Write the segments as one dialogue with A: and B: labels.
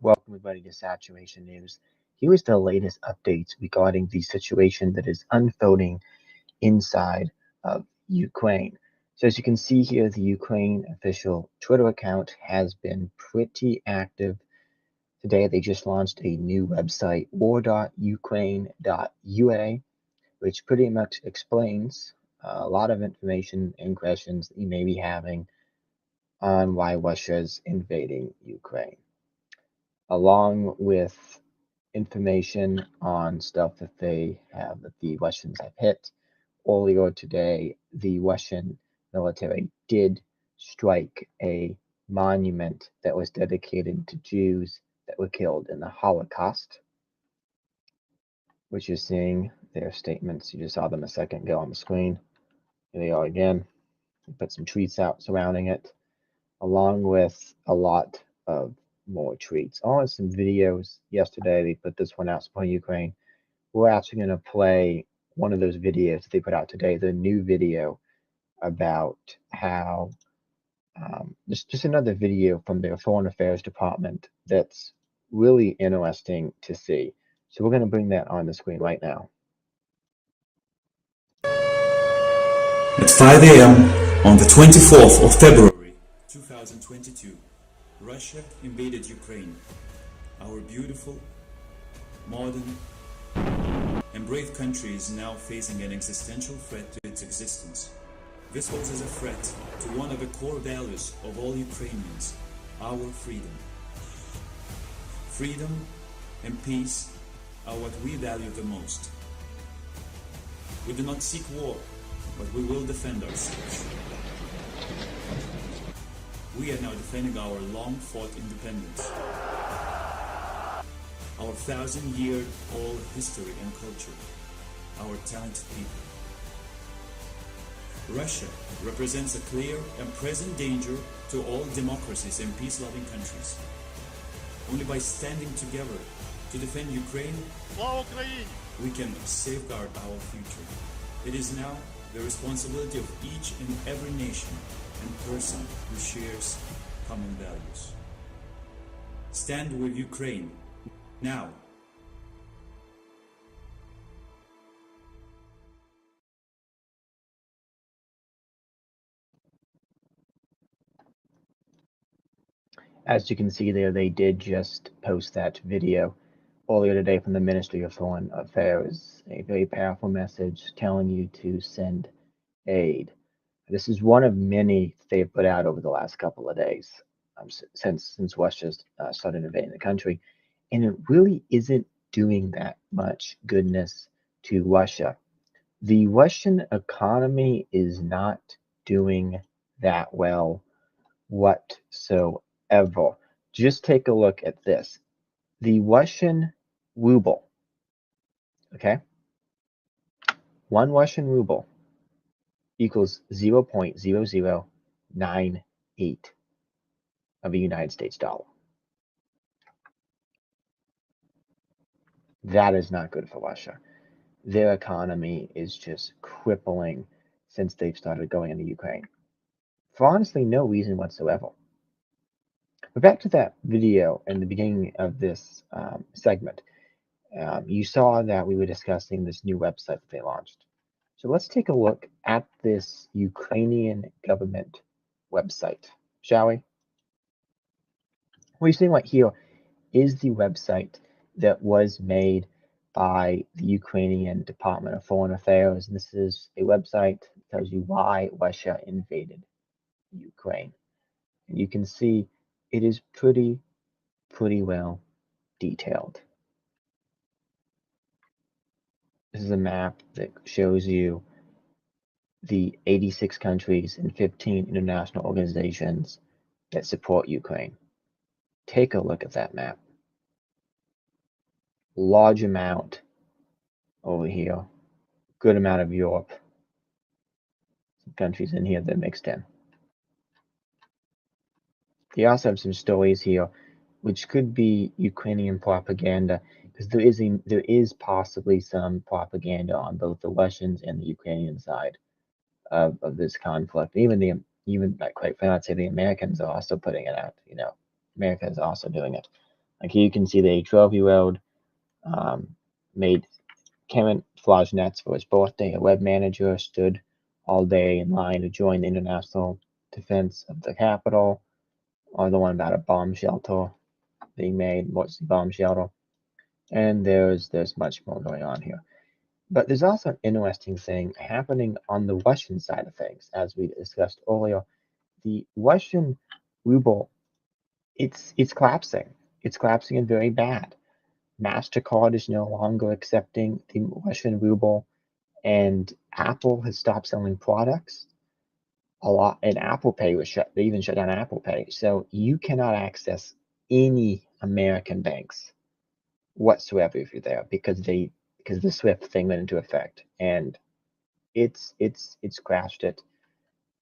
A: Welcome everybody to Saturation News. Here is the latest updates regarding the situation that is unfolding inside of Ukraine. So as you can see here, the Ukraine official Twitter account has been pretty active. Today they just launched a new website, war.ukraine.ua, which pretty much explains a lot of information and questions that you may be having on why Russia's invading Ukraine, along with information on stuff that the Russians have hit. Earlier today, the Russian military did strike a monument that was dedicated to Jews that were killed in the Holocaust, which you're seeing their statements. You just saw them a second ago on the screen. Here they are again. We put some tweets out surrounding it, along with a lot of more tweets. Oh, and some videos. Yesterday, they put this one out supporting Ukraine. We're actually going to play one of those videos that they put out today, the new video about how just another video from their Foreign Affairs Department that's really interesting to see. So we're going to bring that on the screen right now.
B: At 5 a.m. on the 24th of February 2022, Russia invaded Ukraine. Our beautiful, modern, and brave country is now facing an existential threat to its existence. This poses a threat to one of the core values of all Ukrainians, our freedom. Freedom and peace are what we value the most. We do not seek war, but we will defend ourselves. We are now defending our long-fought independence, our 1,000-year-old history and culture, our talented people. Russia represents a clear and present danger to all democracies and peace-loving countries. Only by standing together to defend Ukraine, we can safeguard our future. It is now the responsibility of each and every nation and person who shares common values. Stand with Ukraine now.
A: As you can see there, they did just post that video earlier today from the Ministry of Foreign Affairs, a very powerful message telling you to send aid. This is one of many they've put out over the last couple of days since Russia's started invading the country, and it really isn't doing that much goodness to Russia. The Russian economy is not doing that well whatsoever. Just take a look at this. The Russian ruble, okay? One Russian ruble equals 0.0098 of a United States dollar. That is not good for Russia. Their economy is just crippling since they've started going into Ukraine, for honestly no reason whatsoever. But back to that video in the beginning of this segment. You saw that we were discussing this new website that they launched. So let's take a look at this Ukrainian government website, shall we? What you're seeing right here is the website that was made by the Ukrainian Department of Foreign Affairs. And this is a website that tells you why Russia invaded Ukraine. And you can see it is pretty well detailed. This is a map that shows you the 86 countries and 15 international organizations that support Ukraine. Take a look at that map. Large amount over here, good amount of Europe, some countries in here that are mixed in. They also have some stories here which could be Ukrainian propaganda, because there is possibly some propaganda on both the Russians and the Ukrainian side of this conflict. Even like quite frankly, I'd say the Americans are also putting it out. You know, America is also doing it. Like here you can see the 12-year-old made camouflage nets for his birthday. A web manager stood all day in line to join the international defense of the Capitol, or the one about a bomb shelter being made. What's the bomb shelter? And there's much more going on here. But there's also an interesting thing happening on the Russian side of things, as we discussed earlier. The Russian ruble, it's collapsing. It's collapsing and very bad. MasterCard is no longer accepting the Russian ruble, and Apple has stopped selling products. A lot, and Apple Pay was shut. They even shut down Apple Pay. So you cannot access any American banks whatsoever if you're there because the SWIFT thing went into effect, and it's crashed it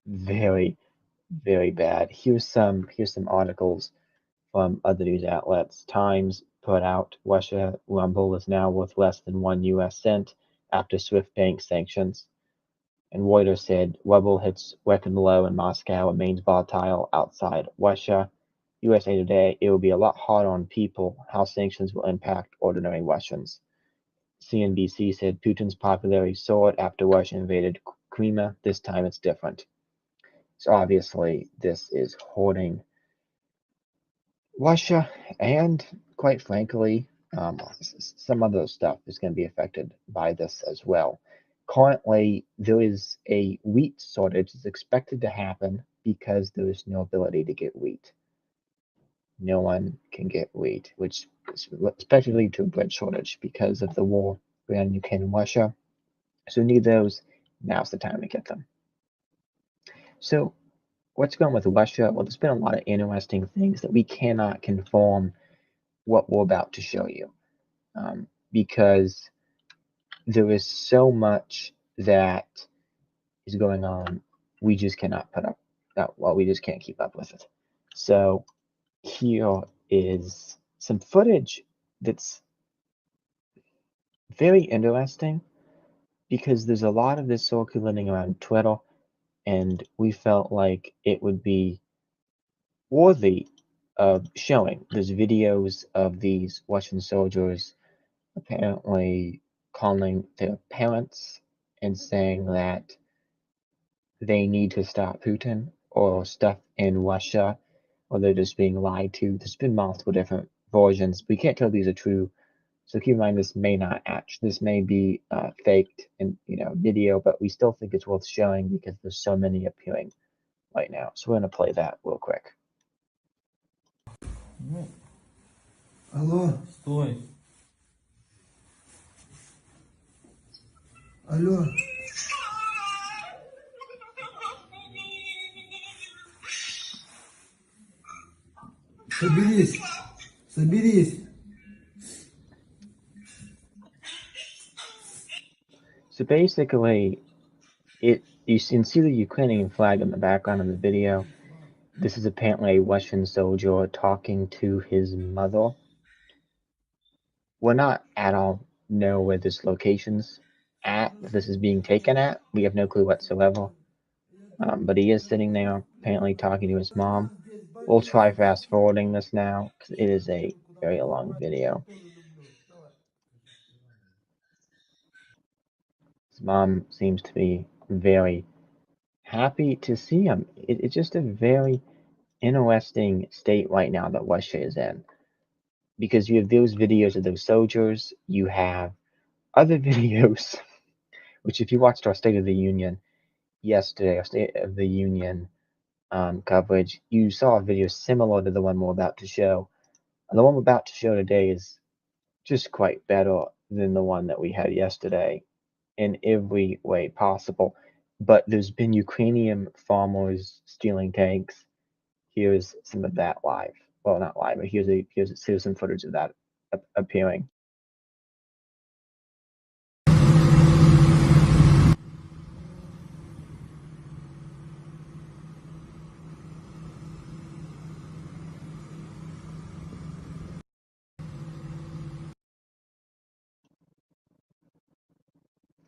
A: very, very bad. Here's some articles from other news outlets. Times put out Russia ruble is now worth less than 1 US cent after SWIFT bank sanctions. And Reuters said ruble hits record low and Moscow remains volatile outside Russia. USA Today, it will be a lot harder on people how sanctions will impact ordinary Russians. CNBC said Putin's popularity soared after Russia invaded Crimea. This time it's different. So obviously this is hurting Russia, and quite frankly, some other stuff is going to be affected by this as well. Currently, there is a wheat shortage that's expected to happen because there is no ability to get wheat. No one can get wheat, which is especially lead to a bread shortage because of the war between Ukraine and Russia. So we need those. Now's the time to get them. So what's going on with Russia? Well, there's been a lot of interesting things that we cannot confirm what we're about to show you, because there is so much that is going on. We just cannot put up that. Well, we just can't keep up with it. So here is some footage that's very interesting because there's a lot of this circulating around Twitter, and we felt like it would be worthy of showing. There's videos of these Russian soldiers apparently calling their parents and saying that they need to stop Putin or stuff in Russia, or they're just being lied to. There's been multiple different versions. We can't tell these are true, so keep in mind this may not this may be faked in video, but we still think it's worth showing because there's so many appearing right now. So we're gonna play that real quick.
C: Алло.
D: Стой.
C: Алло. Соберись. Соберись.
A: So basically, you can see the Ukrainian flag in the background of the video. This is apparently a Russian soldier talking to his mother. We're not at all know where this location's at, if this is being taken at. We have no clue whatsoever. But he is sitting there, apparently talking to his mom. We'll try fast forwarding this now, because it is a very long video. His mom seems to be very happy to see him. It's just a very interesting state right now that Russia is in. Because you have those videos of those soldiers, you have other videos, which if you watched our State of the Union yesterday, our State of the Union coverage, you saw a video similar to the one we're about to show. And the one we're about to show today is just quite better than the one that we had yesterday in every way possible. But there's been Ukrainian farmers stealing tanks. Here's some of that live. Well, not live, but here's some footage of that appearing.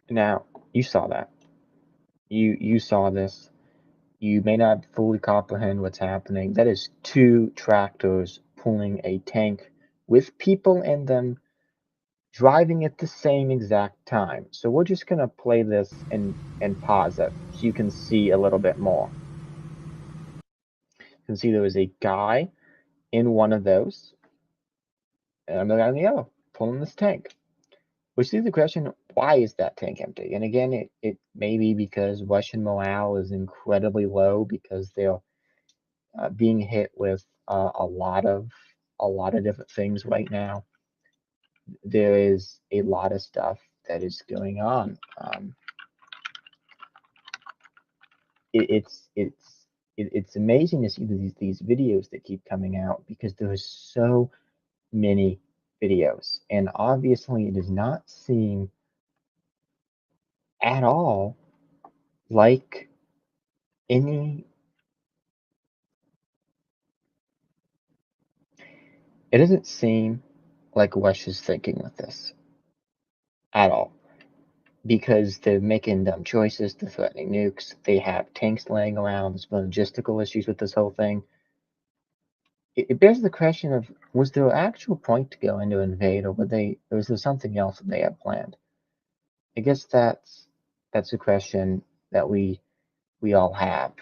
A: Now, you saw that. You saw this. You may not fully comprehend what's happening. That is 2 tractors pulling a tank with people in them driving at the same exact time. So we're just going to play this and pause it so you can see a little bit more. You can see there was a guy in one of those, and another guy in the other, pulling this tank. Which leaves the question, why is that tank empty? And again, it may be because Russian morale is incredibly low because they're being hit with a lot of different things right now. There is a lot of stuff that is going on. It's amazing to see these videos that keep coming out because there's so many videos, and obviously it does not seem at all like any. It doesn't seem like Russia's thinking with this at all because they're making dumb choices, they're threatening nukes, they have tanks laying around, there's logistical issues with this whole thing. It bears the question of, was there an actual point to go in to invade, or was there something else that they had planned? I guess that's a question that we all have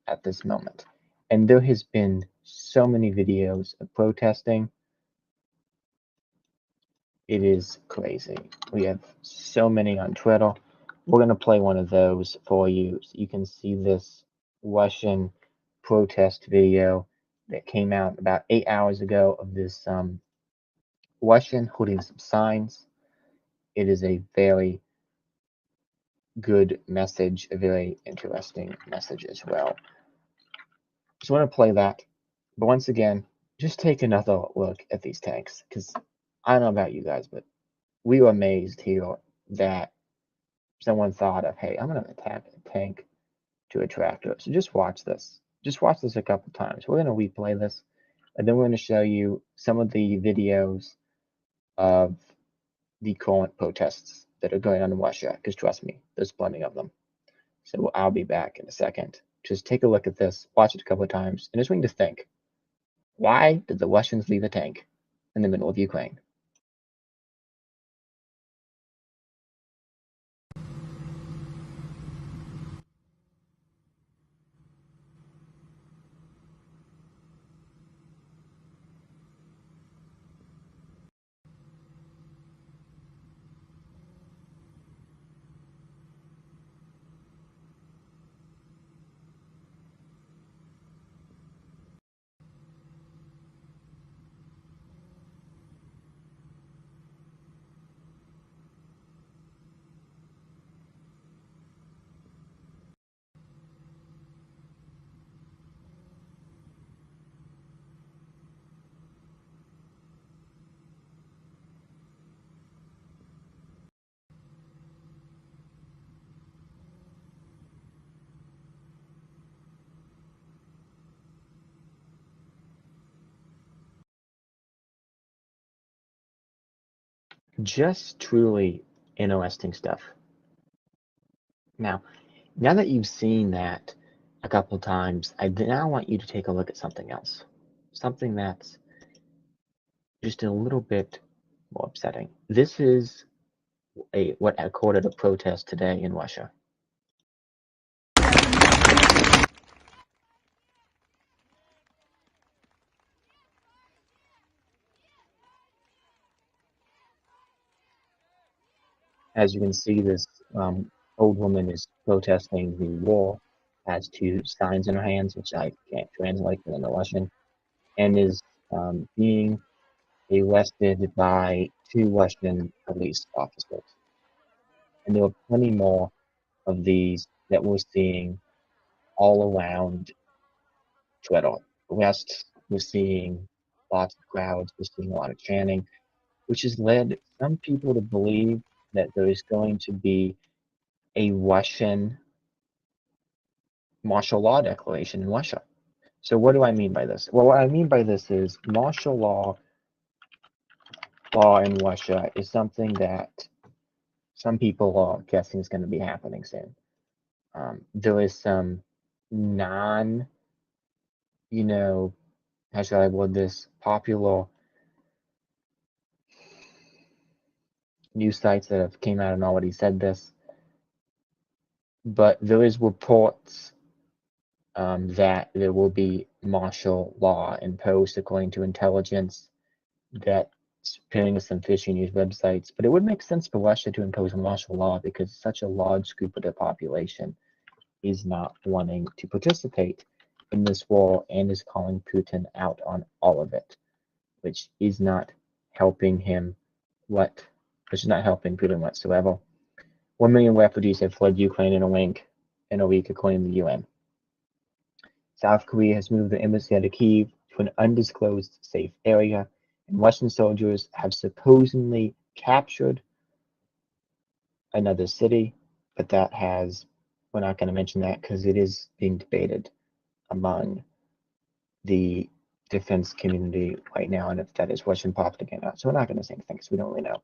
A: at this moment. And there has been so many videos of protesting. It is crazy. We have so many on Twitter. We're going to play one of those for you so you can see this Russian protest video that came out about 8 hours ago of this Russian holding some signs. It is a very good message, a very interesting message as well. So I want to play that. But once again, just take another look at these tanks because I don't know about you guys, but we were amazed here that someone thought of, hey, I'm going to attack a tank to a tractor. So just watch this. Just watch this a couple times. We're going to replay this, and then we're going to show you some of the videos of the current protests that are going on in Russia, because trust me, there's plenty of them. So I'll be back in a second. Just take a look at this, watch it a couple of times, and just want you to think, why did the Russians leave a tank in the middle of Ukraine? Just truly interesting stuff. Now that you've seen that a couple times, I now want you to take a look at something else. Something that's just a little bit more upsetting. This is what occurred at a protest today in Russia. As you can see, this old woman is protesting the war, has two signs in her hands, which I can't translate into Russian, and is being arrested by two Russian police officers. And there are plenty more of these that we're seeing all around Twitter. West, we're seeing lots of crowds, we're seeing a lot of chanting, which has led some people to believe that there is going to be a Russian martial law declaration in Russia. So what do I mean by this? Well, what I mean by this is martial law in Russia is something that some people are guessing is going to be happening soon. There is some non, how should I word this, popular news sites that have came out and already said this, but there is reports that there will be martial law imposed according to intelligence that's appearing in some fishy news websites. But it would make sense for Russia to impose martial law because such a large group of the population is not wanting to participate in this war and is calling Putin out on all of it, which is not helping him which is not helping Putin whatsoever. 1 million refugees have fled Ukraine in a week, according to the UN. South Korea has moved the embassy out of Kyiv to an undisclosed safe area, and Russian soldiers have supposedly captured another city, but we're not going to mention that because it is being debated among the defense community right now, and if that is Russian propaganda. So we're not going to say anything because we don't really know.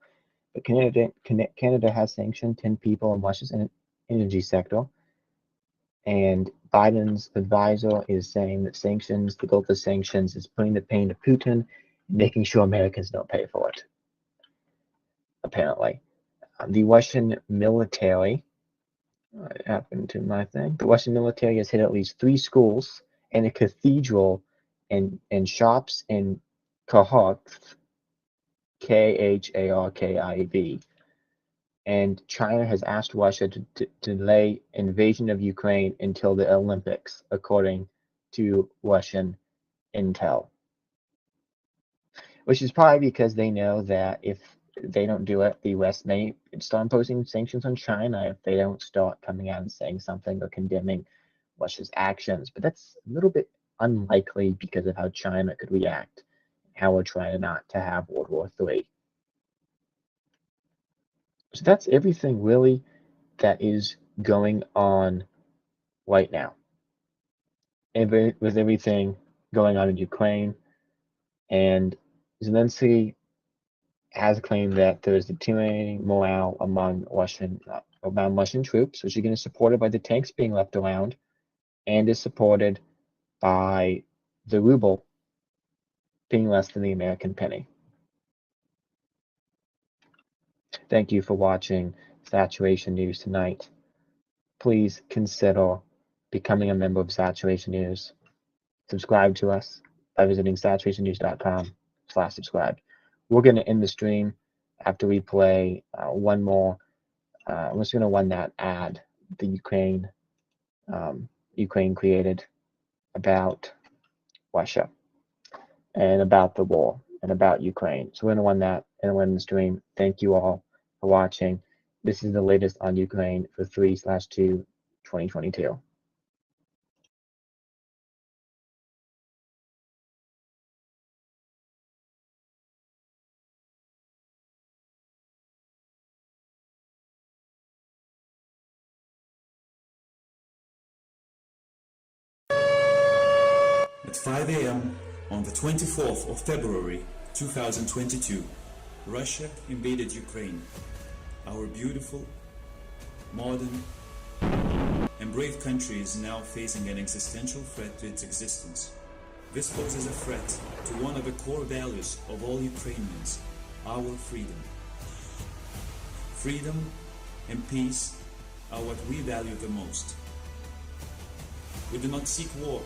A: But Canada has sanctioned 10 people in Russia's energy sector, and Biden's advisor is saying that the goal of sanctions is putting the pain to Putin and making sure Americans don't pay for it, apparently. The Russian military, what happened to my thing? The Russian military has hit at least 3 schools and a cathedral and shops in Kharkiv, Kharkiv. And China has asked Russia to delay invasion of Ukraine until the Olympics, according to Russian intel. Which is probably because they know that if they don't do it, the West may start imposing sanctions on China if they don't start coming out and saying something or condemning Russia's actions. But that's a little bit unlikely because of how China could react, how we're trying not to have World War III. So that's everything really that is going on right now. With everything going on in Ukraine, and Zelensky has claimed that there is deteriorating morale among Russian troops, which is getting supported by the tanks being left around, and is supported by the ruble being less than the American penny. Thank you for watching Saturation News tonight. Please consider becoming a member of Saturation News. Subscribe to us by visiting saturationnews.com/subscribe. We're going to end the stream after we play one more. I'm just going to run that ad the Ukraine created about Russia and about the war and about Ukraine. So we're going to run that and we're in the stream. Thank you all for watching. This is the latest on Ukraine for 3/2/2022.
B: At 5 a.m. on the 24th of February 2022, Russia invaded Ukraine. Our beautiful, modern, and brave country is now facing an existential threat to its existence. This poses a threat to one of the core values of all Ukrainians, our freedom. Freedom and peace are what we value the most. We do not seek war,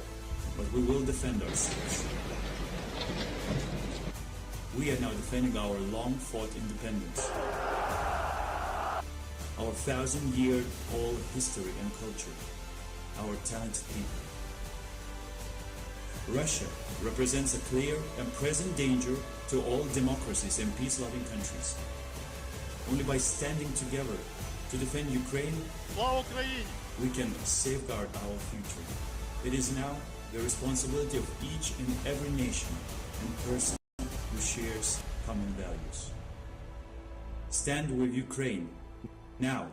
B: but we will defend ourselves. We are now defending our long-fought independence, our 1,000-year-old history and culture, our talented people. Russia represents a clear and present danger to all democracies and peace-loving countries. Only by standing together to defend Ukraine, we can safeguard our future. It is now the responsibility of each and every nation and person who shares common values. Stand with Ukraine now.